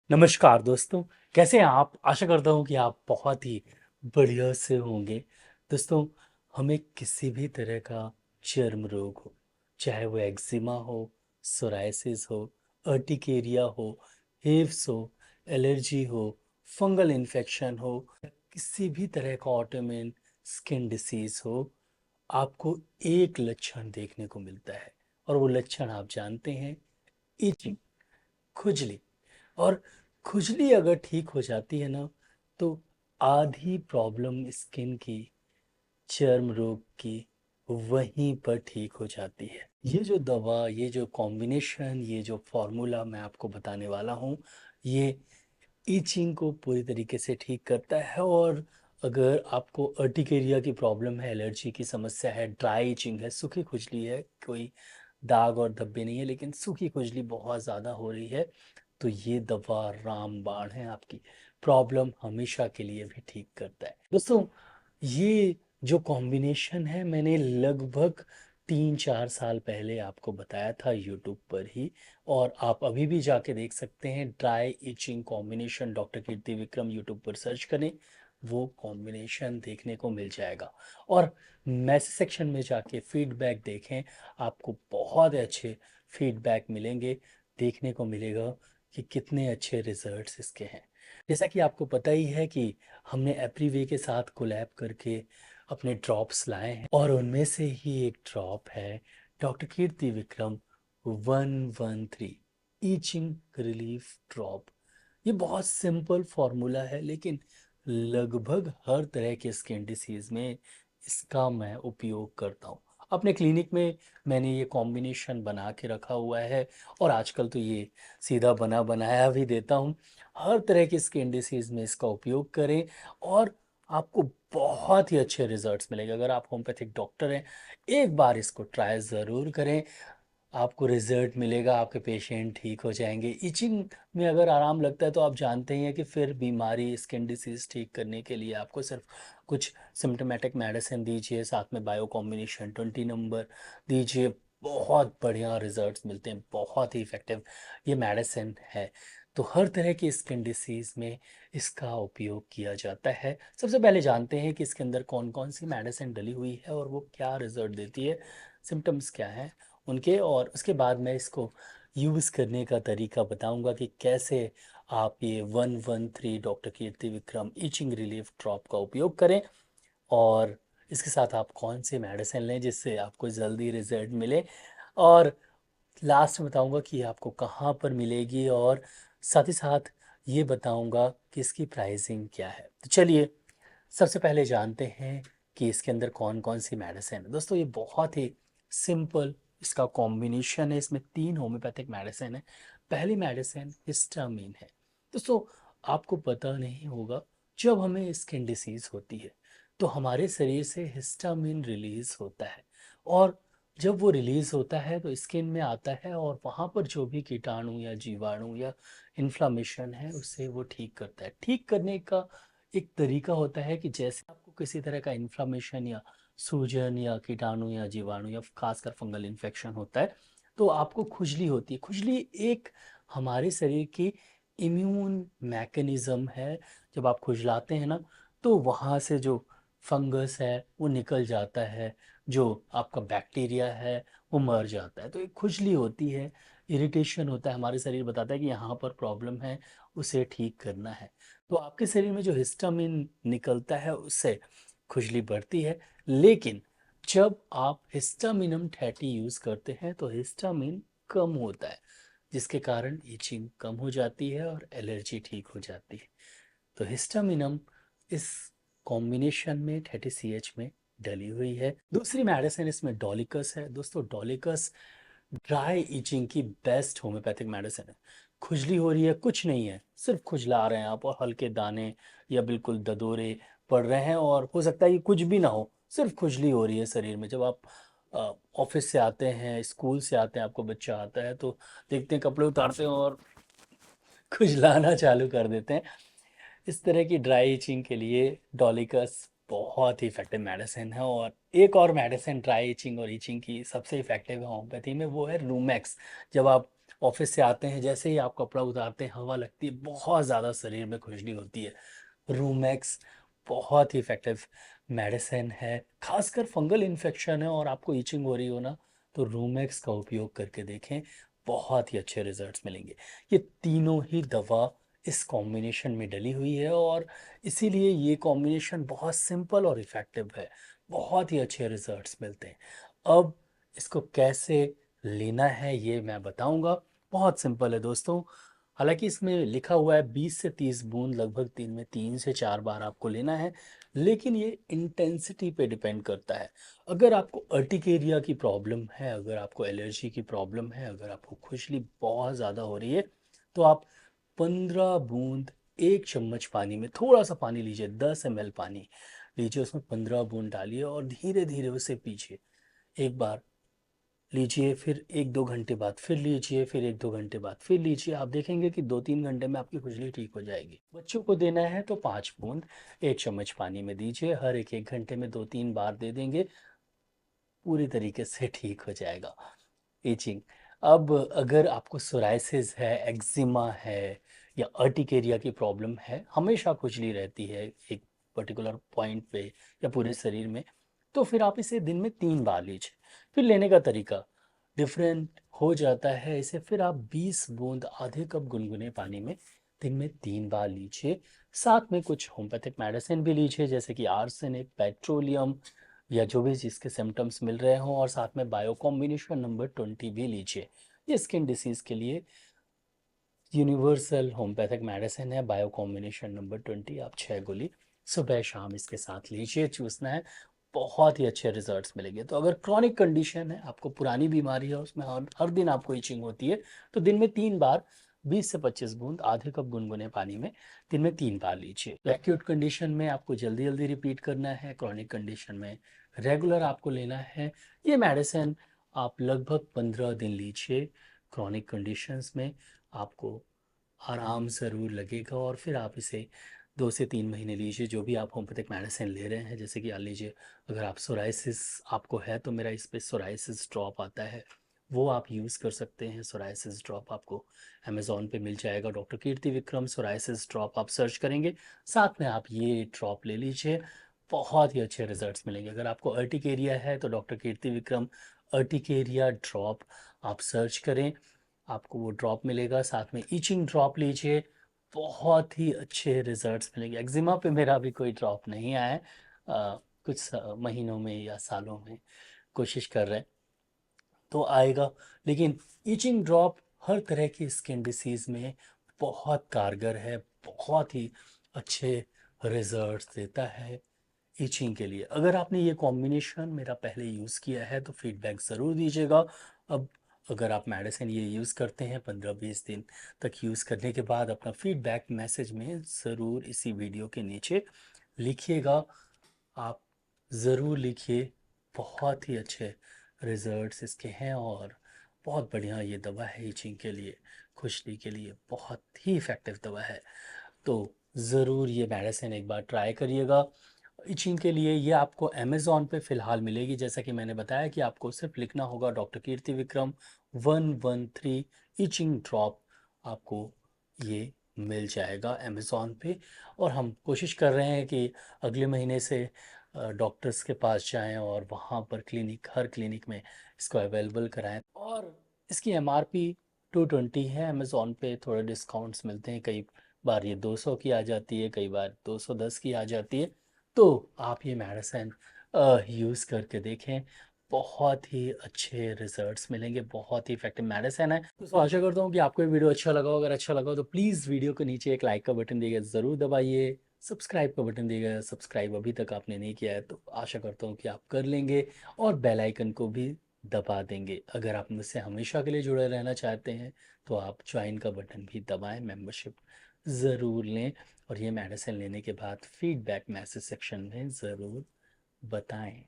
नमस्कार दोस्तों, कैसे हैं आप? आशा करता हूँ कि आप बहुत ही बढ़िया से होंगे। दोस्तों, हमें किसी भी तरह का चर्म रोग हो, चाहे वो एक्जिमा हो, सोराइसिस हो, अर्टिकेरिया हो, हिव्स हो, एलर्जी हो, फंगल इन्फेक्शन हो, किसी भी तरह का ऑटोइम्यून स्किन डिसीज हो, आपको एक लक्षण देखने को मिलता है और वो लक्षण आप जानते हैं, इचिंग, खुजली। और खुजली अगर ठीक हो जाती है ना, तो आधी प्रॉब्लम स्किन की, चर्म रोग की, वहीं पर ठीक हो जाती है। ये जो दवा, ये जो कॉम्बिनेशन, ये जो फॉर्मूला मैं आपको बताने वाला हूँ, ये ईचिंग को पूरी तरीके से ठीक करता है। और अगर आपको अर्टिकेरिया की प्रॉब्लम है, एलर्जी की समस्या है, ड्राई ईचिंग है, सूखी खुजली है, कोई दाग और धब्बे नहीं है लेकिन सूखी खुजली बहुत ज़्यादा हो रही है, तो ये दवा रामबाण है, आपकी प्रॉब्लम हमेशा के लिए भी ठीक करता है। दोस्तों, ये जो कॉम्बिनेशन है मैंने लगभग 3-4 साल पहले आपको बताया था यूट्यूब पर ही, और आप अभी भी जाके देख सकते हैं। ड्राई इचिंग कॉम्बिनेशन डॉक्टर कीर्ति विक्रम यूट्यूब पर सर्च करें, वो कॉम्बिनेशन देखने को मिल जाएगा। और मैसेज सेक्शन में जाके फीडबैक देखें, आपको बहुत अच्छे फीडबैक मिलेंगे, देखने को मिलेगा कि कितने अच्छे रिजल्ट्स इसके हैं। जैसा कि आपको पता ही है कि हमने एप्रीवे के साथ कोलैब करके अपने ड्रॉप्स लाए हैं, और उनमें से ही एक ड्रॉप है डॉक्टर कीर्ति विक्रम 113 ईचिंग रिलीफ ड्रॉप। ये बहुत सिंपल फॉर्मूला है, लेकिन लगभग हर तरह के स्किन डिसीज में इसका मैं उपयोग करता हूँ। अपने क्लिनिक में मैंने ये कॉम्बिनेशन बना के रखा हुआ है, और आजकल तो ये सीधा बना बनाया भी देता हूँ। हर तरह की स्किन डिसीज में इसका उपयोग करें, और आपको बहुत ही अच्छे रिजल्ट्स मिलेंगे। अगर आप होम्योपैथिक डॉक्टर हैं, एक बार इसको ट्राई ज़रूर करें, आपको रिजल्ट मिलेगा, आपके पेशेंट ठीक हो जाएंगे। इचिंग में अगर आराम लगता है तो आप जानते ही हैं कि फिर बीमारी, स्किन डिसीज़ ठीक करने के लिए आपको सिर्फ कुछ सिम्टोमेटिक मेडिसिन दीजिए, साथ में बायो कॉम्बिनेशन 20 नंबर दीजिए, बहुत बढ़िया रिजल्ट्स मिलते हैं, बहुत ही इफ़ेक्टिव ये मेडिसिन है। तो हर तरह की स्किन डिसीज़ में इसका उपयोग किया जाता है। सबसे पहले जानते हैं कि इसके अंदर कौन कौन सी मेडिसिन डली हुई है और वो क्या रिजल्ट देती है, सिम्टम्स क्या हैं उनके, और उसके बाद मैं इसको यूज़ करने का तरीका बताऊंगा कि कैसे आप ये 113 डॉक्टर कीर्ति विक्रम ईचिंग रिलीफ ड्रॉप का उपयोग करें, और इसके साथ आप कौन से मेडिसिन लें जिससे आपको जल्दी रिजल्ट मिले, और लास्ट में बताऊंगा कि आपको कहाँ पर मिलेगी, और साथ ही साथ ये बताऊंगा कि इसकी प्राइसिंग क्या है। तो चलिए सबसे पहले जानते हैं कि इसके अंदर कौन कौन सी मेडिसिन है। दोस्तों, ये बहुत ही सिंपल इसका कॉम्बिनेशन है, इसमें 3 होम्योपैथिक मेडिसिन है। पहली मेडिसिन हिस्टामिन है। दोस्तों, आपको पता नहीं होगा, जब हमें स्किन डिसीज होती है तो हमारे शरीर से हिस्टामिन रिलीज होता है, और जब वो रिलीज होता है तो स्किन में आता है, और वहाँ पर जो भी कीटाणु या जीवाणु या इन्फ्लामेशन है उसे वो ठीक करता है। ठीक करने का एक तरीका होता है कि जैसे आपको किसी तरह का इन्फ्लामेशन या सूजन या कीटाणु या जीवाणु या खासकर फंगल इन्फेक्शन होता है, तो आपको खुजली होती है। खुजली एक हमारे शरीर की इम्यून मैकेनिज्म है। जब आप खुजलाते हैं ना, तो वहाँ से जो फंगस है वो निकल जाता है, जो आपका बैक्टीरिया है वो मर जाता है, तो एक खुजली होती है, इरिटेशन होता है, हमारे शरीर बताता है कि यहाँ पर प्रॉब्लम है, उसे ठीक करना है। तो आपके शरीर में जो हिस्टामिन निकलता है उससे खुजली बढ़ती है। लेकिन जब आप हिस्टामिनम 30 यूज़ करते हैं तो हिस्टामिन कम होता है, जिसके कारण इचिंग कम हो जाती है और एलर्जी ठीक हो जाती है। तो हिस्टामिनम इस कॉम्बिनेशन में 30 CH में डली हुई है। दूसरी मेडिसिन इसमें डॉलिकस है। दोस्तों, डॉलिकस ड्राई इचिंग की बेस्ट होम्योपैथिक मेडिसिन है। खुजली हो रही है, कुछ नहीं है, सिर्फ खुजला रहे हैं आप और हल्के दाने या बिल्कुल ददोरे पड़ रहे हैं, और हो सकता है कि कुछ भी ना हो, सिर्फ खुजली हो रही है शरीर में। जब आप ऑफिस से आते हैं, स्कूल से आते हैं, आपको बच्चा आता है तो देखते हैं कपड़े उतारते हैं और खुजलाना चालू कर देते हैं। इस तरह की ड्राई इचिंग के लिए डॉलिकस बहुत ही इफेक्टिव मेडिसिन है। और एक और मेडिसिन ड्राई इचिंग और इचिंग की सबसे इफेक्टिव है होम्योपैथी में, वो है रूमेक्स। जब आप ऑफिस से आते हैं, जैसे ही आप कपड़ा उतारते हैं हवा लगती है, बहुत ज़्यादा शरीर में खुजली होती है। रूमेक्स बहुत ही इफेक्टिव मेडिसिन है, खासकर फंगल इन्फेक्शन है और आपको ईचिंग हो रही हो ना, तो रूमेक्स का उपयोग करके देखें, बहुत ही अच्छे रिजल्ट्स मिलेंगे। ये तीनों ही दवा इस कॉम्बिनेशन में डली हुई है और इसीलिए ये कॉम्बिनेशन बहुत सिंपल और इफ़ेक्टिव है, बहुत ही अच्छे रिजल्ट्स मिलते हैं। अब इसको कैसे लेना है ये मैं बताऊंगा। बहुत सिंपल है दोस्तों, हालांकि इसमें लिखा हुआ है 20 से 30 बूंद लगभग दिन में 3 से 4 बार आपको लेना है, लेकिन ये इंटेंसिटी पे डिपेंड करता है। अगर आपको अर्टिकेरिया की प्रॉब्लम है, अगर आपको एलर्जी की प्रॉब्लम है, अगर आपको खुजली बहुत ज़्यादा हो रही है, तो आप 15 बूंद एक चम्मच पानी में, थोड़ा सा पानी लीजिए, 10 ml पानी लीजिए, उसमें 15 बूंद डालिए और धीरे धीरे उसे पीजिए। एक बार लीजिए, फिर 1-2 घंटे बाद फिर लीजिए, फिर 1-2 घंटे बाद फिर लीजिए। आप देखेंगे कि 2-3 घंटे में आपकी खुजली ठीक हो जाएगी। बच्चों को देना है तो 5 बूंद एक चम्मच पानी में दीजिए, हर एक एक घंटे में 2-3 बार दे देंगे, पूरी तरीके से ठीक हो जाएगा इचिंग। अब अगर आपको सोराइसिस है, एक्जिमा है या अर्टिकेरिया की प्रॉब्लम है, हमेशा खुजली रहती है एक पर्टिकुलर पॉइंट पे या पूरे शरीर में, तो फिर आप इसे दिन में 3 बार लीजिए। फिर लेने का तरीका डिफरेंट हो जाता है। इसे फिर आप 20 बूंद आधे कप गुनगुने पानी में दिन में 3 बार लीजिए। साथ में कुछ होम्योपैथिक मेडिसिन भी लीजिए, जैसे कि आर्सेनिक, पेट्रोलियम या जो भी जिसके सिम्टम्स मिल रहे हों, और साथ में बायो कॉम्बिनेशन नंबर 20 भी लीजिए। ये स्किन डिसीज़ के लिए यूनिवर्सल होम्योपैथिक मेडिसिन है, बायो कॉम्बिनेशन नंबर 20। आप 6 गोली सुबह शाम इसके साथ लीजिए, चूसना है, बहुत ही अच्छे रिजल्ट्स मिलेंगे। तो अगर क्रॉनिक कंडीशन है, आपको पुरानी बीमारी है, उसमें हर हर दिन आपको इचिंग होती है, तो दिन में 3 बार 20 से 25 बूंद आधे कप गुनगुने पानी में दिन में 3 बार लीजिए। तो एक्यूट कंडीशन में आपको जल्दी जल्दी रिपीट करना है, क्रॉनिक कंडीशन में रेगुलर आपको लेना है। ये मेडिसिन आप लगभग 15 दिन लीजिए, क्रॉनिक कंडीशंस में आपको आराम ज़रूर लगेगा, और फिर आप इसे 2 से 3 महीने लीजिए, जो भी आप होम्योपैथिक मेडिसिन ले रहे हैं। जैसे कि मान लीजिए अगर आप सोराइसिस आपको है, तो मेरा इस पे सोराइसिस ड्रॉप आता है, वो आप यूज़ कर सकते हैं। सोराइसिस ड्रॉप आपको अमेज़ॉन पे मिल जाएगा, डॉक्टर कीर्ति विक्रम सोराइसिस ड्रॉप आप सर्च करेंगे, साथ में आप ये ड्रॉप ले लीजिए, बहुत ही अच्छे रिजल्ट्स मिलेंगे। अगर आपको अर्टिकेरिया है तो डॉक्टर कीर्ति विक्रम अर्टिकेरिया ड्रॉप आप सर्च करें, आपको वो ड्रॉप मिलेगा। साथ में ईचिंग ड्रॉप लीजिए, बहुत ही अच्छे रिजल्ट्स मिलेंगे। एक्जिमा पे मेरा अभी कोई ड्रॉप नहीं आया है, कुछ महीनों में या सालों में कोशिश कर रहे हैं तो आएगा। लेकिन ईचिंग ड्रॉप हर तरह की स्किन डिसीज़ में बहुत कारगर है, बहुत ही अच्छे रिजल्ट्स देता है ईचिंग के लिए। अगर आपने ये कॉम्बिनेशन मेरा पहले यूज़ किया है तो फीडबैक ज़रूर दीजिएगा। अब अगर आप मेडिसिन ये यूज़ करते हैं 15-20 दिन तक यूज़ करने के बाद, अपना फीडबैक मैसेज में ज़रूर इसी वीडियो के नीचे लिखिएगा। आप ज़रूर लिखिए, बहुत ही अच्छे रिजल्ट्स इसके हैं और बहुत बढ़िया ये दवा है ईचिंग के लिए, खुजली के लिए बहुत ही इफ़ेक्टिव दवा है। तो ज़रूर ये मेडिसिन एक बार ट्राई करिएगा। इचिंग के लिए ये आपको अमेज़ॉन पे फ़िलहाल मिलेगी, जैसा कि मैंने बताया कि आपको सिर्फ लिखना होगा डॉक्टर कीर्ति विक्रम 113 इचिंग ड्रॉप, आपको ये मिल जाएगा अमेज़ॉन पे। और हम कोशिश कर रहे हैं कि अगले महीने से डॉक्टर्स के पास जाएं और वहाँ पर क्लिनिक, हर क्लिनिक में इसको अवेलेबल कराएं। और इसकी एमआरपी 220 है, अमेज़ॉन पे थोड़े डिस्काउंट्स मिलते हैं, कई बार ये 200 की आ जाती है, कई बार 210 की आ जाती है। तो आप ये मेडिसिन यूज़ करके देखें, बहुत ही अच्छे रिजल्ट्स मिलेंगे, बहुत ही इफेक्टिव मेडिसिन है। तो आशा करता हूँ कि आपको ये वीडियो अच्छा लगा हो। अगर अच्छा लगा हो तो प्लीज़ वीडियो के नीचे एक लाइक का बटन दिएगा ज़रूर दबाइए, सब्सक्राइब का बटन दिएगा, सब्सक्राइब अभी तक आपने नहीं किया है तो आशा करता हूँ कि आप कर लेंगे, और बेल आइकन को भी दबा देंगे। अगर आप मुझसे हमेशा के लिए जुड़े रहना चाहते हैं तो आप ज्वाइन का बटन भी दबाएं, मेंबरशिप ज़रूर लें, और ये मेडिसिन लेने के बाद फीडबैक मैसेज सेक्शन में ज़रूर बताएं।